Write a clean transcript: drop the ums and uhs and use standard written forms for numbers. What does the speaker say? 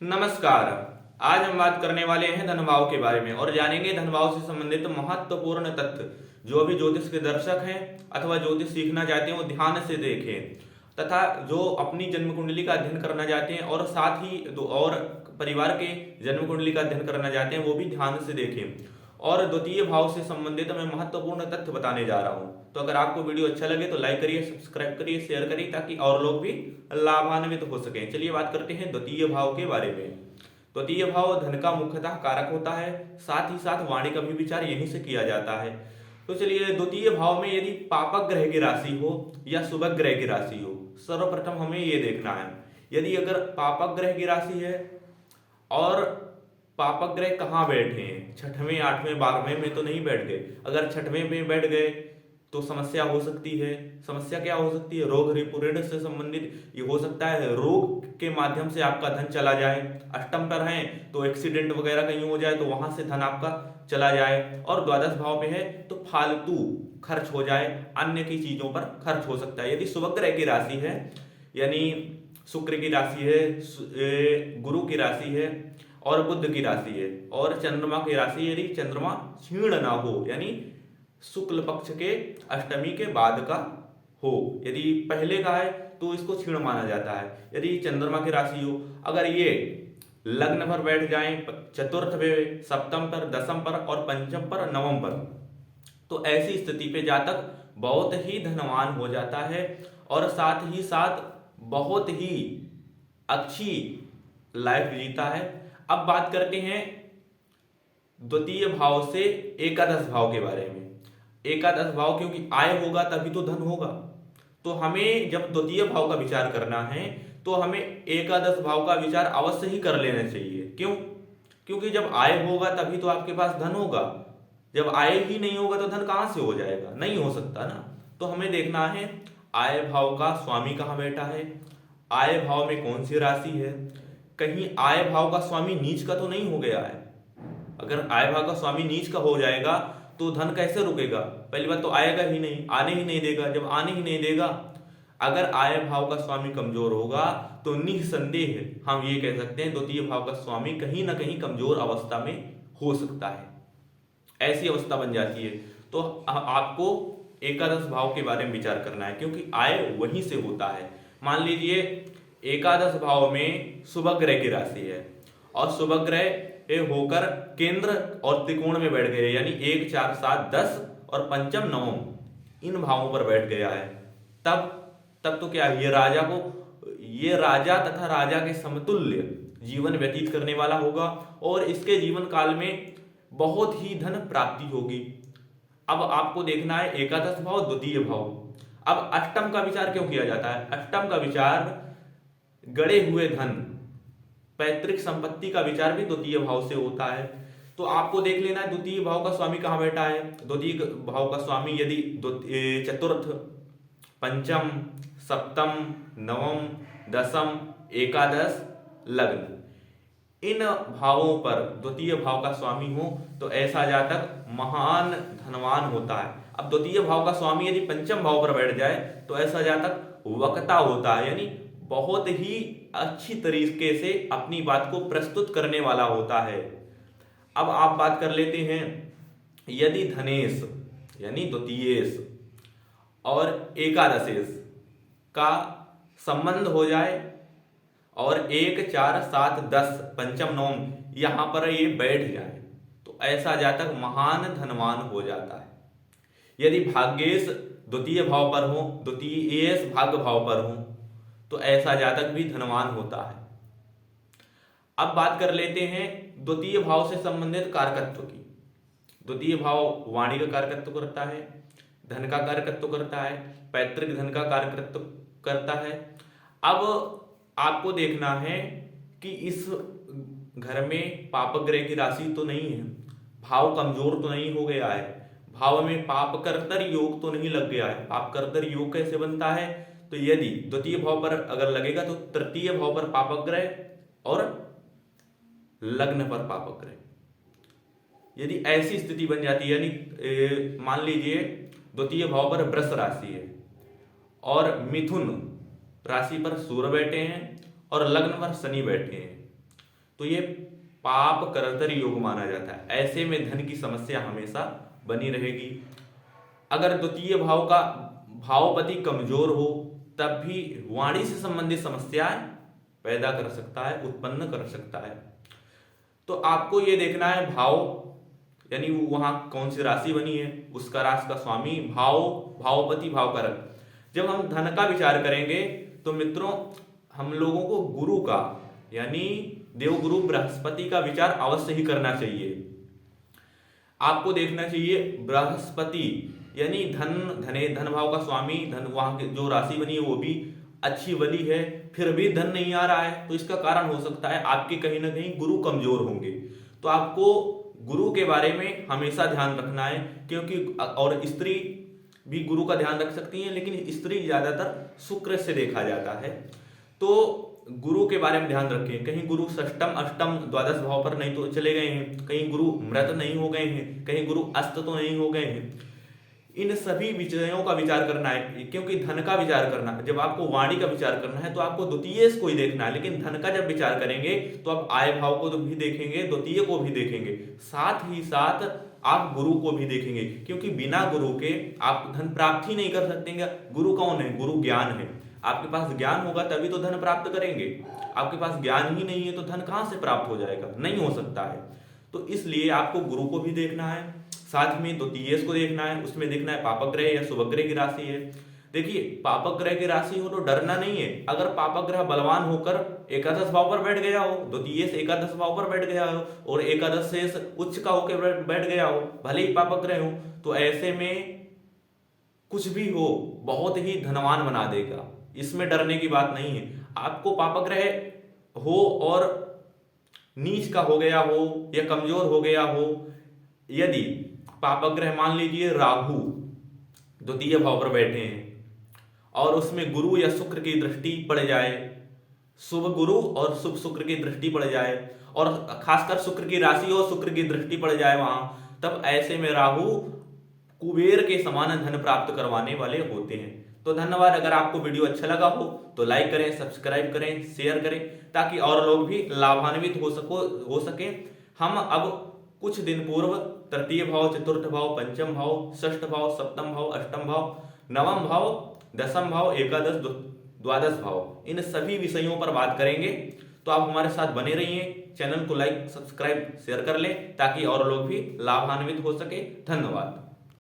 नमस्कार। आज हम बात करने वाले हैं धन भाव के बारे में और जानेंगे धन भाव से संबंधित महत्वपूर्ण तथ्य। जो भी ज्योतिष के दर्शक हैं अथवा ज्योतिष सीखना चाहते हैं वो ध्यान से देखें, तथा जो अपनी जन्म कुंडली का अध्ययन करना चाहते हैं और साथ ही और परिवार के जन्म कुंडली का अध्ययन करना चाहते हैं वो भी ध्यान से देखें। और द्वितीय भाव से संबंधित मैं महत्वपूर्ण तथ्य बताने जा रहा हूं। तो अगर आपको वीडियो अच्छा लगे तो लाइक करिए, सब्सक्राइब करिए, शेयर करिए ताकि और लोग भी लाभान्वित हो सकें। चलिए बात करते हैं द्वितीय भाव के बारे में। द्वितीय भाव धन का मुख्यतः कारक होता है, साथ ही साथ वाणी का भी विचार यहीं से किया जाता है। तो चलिए, द्वितीय भाव में यदि पापक ग्रह की राशि हो या शुभ ग्रह की राशि हो, सर्वप्रथम हमें ये देखना है। यदि अगर पापक ग्रह की राशि है और पापक ग्रह कहाँ बैठे हैं, छठवें, आठवें, बारहवें में तो नहीं बैठ गए। अगर छठवें में बैठ गए तो समस्या हो सकती है। समस्या क्या हो सकती है? रोग ऋण से संबंधित ये हो सकता है। रोग के माध्यम से आपका धन चला जाए। अष्टम पर है तो एक्सीडेंट वगैरह कहीं हो जाए तो वहां से धन आपका चला जाए। और द्वादश भाव में है तो फालतू खर्च हो जाए, अन्य की चीजों पर खर्च हो सकता है। यदि शुभ ग्रह की राशि है, यानी शुक्र की राशि है, गुरु की राशि है और बुध की राशि है, और चंद्रमा की राशि, यदि चंद्रमा क्षीण ना हो, यानी शुक्ल पक्ष के अष्टमी के बाद का हो। यदि पहले का है तो इसको क्षीण माना जाता है। यदि चंद्रमा की राशि हो, अगर ये लग्न पर बैठ जाए चतुर्थ में, सप्तम पर, दसम पर और पंचम पर, नवम पर, तो ऐसी स्थिति पे जातक बहुत ही धनवान हो जाता है और साथ ही साथ बहुत ही अच्छी लाइफ जीता है। अब बात करते हैं द्वितीय भाव से एकादश भाव के बारे में। एकादश भाव, क्योंकि आय होगा तभी तो धन होगा। तो हमें जब द्वितीय भाव का विचार करना है तो हमें एकादश भाव का विचार अवश्य ही कर लेना चाहिए। क्यों? क्योंकि जब आय होगा तभी तो आपके पास धन होगा। जब आय ही नहीं होगा तो धन कहां से हो जाएगा? नहीं हो सकता ना। तो हमें देखना है आय भाव का स्वामी कहां बैठा है, आय भाव में कौन सी राशि है। कहीं आय भाव का स्वामी नीच का तो नहीं हो गया है? अगर आय भाव का स्वामी नीच का हो जाएगा तो धन कैसे रुकेगा? पहली बात तो आएगा ही नहीं, आने ही नहीं देगा। जब आने ही नहीं देगा, अगर आय भाव का स्वामी कमजोर होगा तो निसंदेह हम ये कह सकते हैं द्वितीय भाव का स्वामी कहीं ना कहीं कमजोर अवस्था में हो सकता है। ऐसी अवस्था बन जाती है। तो आपको एकादश भाव के बारे में विचार करना है, क्योंकि आय वहीं से होता है। मान लीजिए एकादश भाव में शुभ ग्रह की राशि है और शुभ ग्रह होकर केंद्र और त्रिकोण में बैठ गए, यानी 1, 4, 7, 10 और पंचम, नवम इन भावों पर बैठ गया है। तब तब तो क्या है, ये राजा तथा राजा के समतुल्य जीवन व्यतीत करने वाला होगा और इसके जीवन काल में बहुत ही धन प्राप्ति होगी। अब आपको देखना है एकादश भाव, द्वितीय भाव। अब अष्टम का विचार क्यों किया जाता है? अष्टम का विचार गड़े हुए धन, पैतृक संपत्ति का विचार भी द्वितीय भाव से होता है। तो आपको देख लेना है द्वितीय भाव का स्वामी कहां बैठा है। द्वितीय भाव का स्वामी यदि चतुर्थ, पंचम, सप्तम, नवम, दसम, एकादश, लग्न, इन भावों पर द्वितीय भाव का स्वामी हो तो ऐसा जातक महान धनवान होता है। अब द्वितीय भाव का स्वामी यदि पंचम भाव पर बैठ जाए तो ऐसा जातक वक्ता होता है, यानी बहुत ही अच्छी तरीके से अपनी बात को प्रस्तुत करने वाला होता है। अब आप बात कर लेते हैं, यदि धनेश यानी द्वितीयेश और एकादशेश का संबंध हो जाए और 1, 4, 7, 10 पंचम, नवम यहां पर ये बैठ जाए तो ऐसा जातक महान धनवान हो जाता है। यदि भाग्येश द्वितीय भाव पर हो, द्वितीयेश भाग्य भाव पर हो, तो ऐसा जातक भी धनवान होता है। अब बात कर लेते हैं द्वितीय भाव से संबंधित कारकत्व की। द्वितीय भाव वाणी का कारकत्व करता है, धन का कारकत्व करता है, पैतृक धन का कारकत्व करता है। अब आपको देखना है कि इस घर में पाप ग्रह की राशि तो नहीं है, भाव कमजोर तो नहीं हो गया है, भाव में पाप कर्तर योग तो नहीं लग गया है। पाप कर्तर योग कैसे बनता है? तो यदि द्वितीय भाव पर अगर लगेगा तो तृतीय भाव पर पापक ग्रह और लग्न पर पापक ग्रह। यदि ऐसी स्थिति बन जाती है, यानी मान लीजिए द्वितीय भाव पर वृष राशि है और मिथुन राशि पर सूर्य बैठे हैं और लग्न पर शनि बैठे हैं, तो ये पाप करतर योग माना जाता है। ऐसे में धन की समस्या हमेशा बनी रहेगी। अगर द्वितीय भाव का भावपति कमजोर हो तब भी वाणी से संबंधित समस्याएं पैदा कर सकता है, उत्पन्न कर सकता है। तो आपको ये देखना है भाव यानी वहां कौन सी राशि बनी है, उसका राशि का स्वामी भाव, भावपति, भावकारक। जब हम धन का विचार करेंगे तो मित्रों हम लोगों को गुरु का यानी देवगुरु बृहस्पति का विचार अवश्य ही करना चाहिए। आपको देखना चाहिए बृहस्पति यानी धन भाव का स्वामी, धन वहां की जो राशि बनी है वो भी अच्छी बली है, फिर भी धन नहीं आ रहा है। तो इसका कारण हो सकता है आपके कहीं ना कहीं गुरु कमजोर होंगे। तो आपको गुरु के बारे में हमेशा ध्यान रखना है, क्योंकि और स्त्री भी गुरु का ध्यान रख सकती हैं, लेकिन स्त्री ज्यादातर शुक्र से देखा जाता है। तो गुरु के बारे में ध्यान रखें, कहीं गुरु षष्टम अष्टम द्वादश भाव पर नहीं तो चले गए हैं, कहीं गुरु मृत नहीं हो गए हैं, कहीं गुरु अस्त तो नहीं हो गए हैं। इन सभी विषयों का विचार करना है, क्योंकि धन का विचार करना है। जब आपको वाणी का विचार करना है तो आपको द्वितीय को ही देखना है, लेकिन धन का जब विचार करेंगे तो आप आय भाव को तो भी देखेंगे, द्वितीय को भी देखेंगे, साथ ही साथ आप गुरु को भी देखेंगे, क्योंकि बिना गुरु के आप धन प्राप्त ही नहीं कर सकते। गुरु कौन है? गुरु ज्ञान है। आपके पास ज्ञान होगा तभी तो धन प्राप्त करेंगे। आपके पास ज्ञान ही नहीं है तो धन कहां से प्राप्त हो जाएगा? नहीं हो सकता है। तो इसलिए आपको गुरु को भी देखना है, साथ में द्वितीय को देखना है। उसमें देखना है पापग्रह या शुभग्रह की राशि है। देखिए पापग्रह की राशि हो तो डरना नहीं है। अगर पापग्रह बलवान होकर एकादश भाव पर बैठ गया हो, द्वितीय से एकादश भाव पर बैठ गया हो और एकादश से उच्च का होकर बैठ गया हो, भले ही पापग्रह हो, तो ऐसे में कुछ भी हो बहुत ही धनवान बना देगा। इसमें डरने की बात नहीं है। आपको पापग्रह हो और नीच का हो गया हो या कमजोर हो गया हो, यदि पापग्रह मान लीजिए राहु द्वितीय भाव पर बैठे हैं और उसमें गुरु या शुक्र की दृष्टि पड़ जाए, शुभ गुरु और शुभ शुक्र की दृष्टि पड़ जाए, और खासकर शुक्र की राशि और शुक्र की दृष्टि पड़ जाए वहां, तब ऐसे में राहु कुबेर के समान धन प्राप्त करवाने वाले होते हैं। तो धन्यवाद। अगर आपको वीडियो अच्छा लगा हो तो लाइक करें, सब्सक्राइब करें, शेयर करें, ताकि और लोग भी लाभान्वित हो सके। हम अब कुछ दिन पूर्व तृतीय भाव, चतुर्थ भाव, पंचम भाव, षष्ठ भाव, सप्तम भाव, अष्टम भाव, नवम भाव, दसम भाव, एकादश, द्वादश भाव, इन सभी विषयों पर बात करेंगे। तो आप हमारे साथ बने रहिए। चैनल को लाइक, सब्सक्राइब, शेयर कर लें ताकि और लोग भी लाभान्वित हो सके। धन्यवाद।